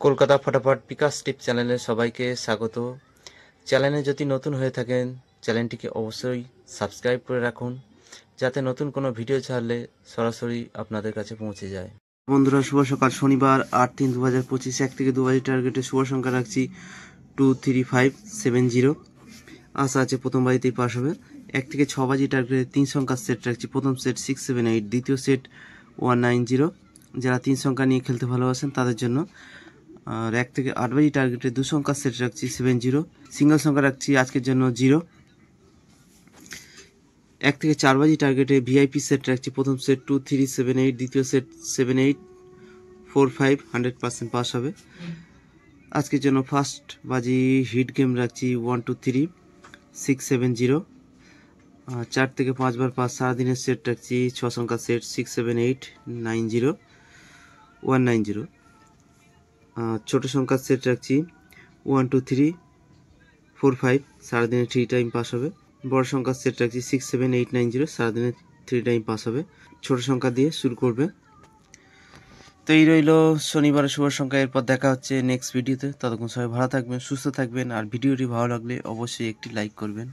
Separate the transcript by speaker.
Speaker 1: কলকাতা ফটাফট বিকাশ টিপ চ্যানেলে সবাইকে স্বাগত। চ্যানেলে যদি নতুন হয়ে থাকেন চ্যানেলটিকে অবশ্যই সাবস্ক্রাইব করে রাখুন, যাতে নতুন কোনো ভিডিও ছাড়লে সরাসরি আপনাদের কাছে পৌঁছে যায়।
Speaker 2: বন্ধুরা, শুভ সকাল। শনিবার 8-3-2025, 1 থেকে 2 টার্গেটে শুভ সংখ্যা রাখছি 23570। আশা আছে প্রথম বাড়িতেই পাস হবে। 1 থেকে 6 বাজি টার্গেটে 3 সংখ্যার সেট রাখছি। প্রথম সেট 678, দ্বিতীয় সেট 190। যারা 3 সংখ্যা নিয়ে খেলতে ভালোবাসেন তাদের জন্য। আর 1 থেকে 8 বাজি টার্গেটে 2 সংখ্যার সেট রাখছি 70। সিঙ্গেল সংখ্যা রাখছি আজকের জন্য 0। 1 থেকে 4 বাজি টার্গেটে ভিআইপি সেট রাখছি। প্রথম সেট 2378, দ্বিতীয় সেট 7845, 100% পাস হবে। আজকের জন্য ফার্স্ট বাজি হিট গেম রাখছি 123670। 4 থেকে 5 বার পাস। সারাদিনের সেট রাখছি 6 সংখ্যার সেট 67890 190। ছোট সংখ্যার সেট রাখছি 12345, সারাদিনে 3 টাইম পাস হবে। বড় সংখ্যার সেট রাখছি 67890, সারাদিনে 3 টাইম পাস হবে। ছোট সংখ্যা দিয়ে শুরু করবে। তো এই রইল শনিবারের শুভ সংখ্যা। এরপর দেখা হচ্ছে নেক্সট ভিডিওতে। ততক্ষণ সবাই ভালো থাকবেন, সুস্থ থাকবেন। আর ভিডিওটি ভালো লাগলে অবশ্যই একটি লাইক করবেন।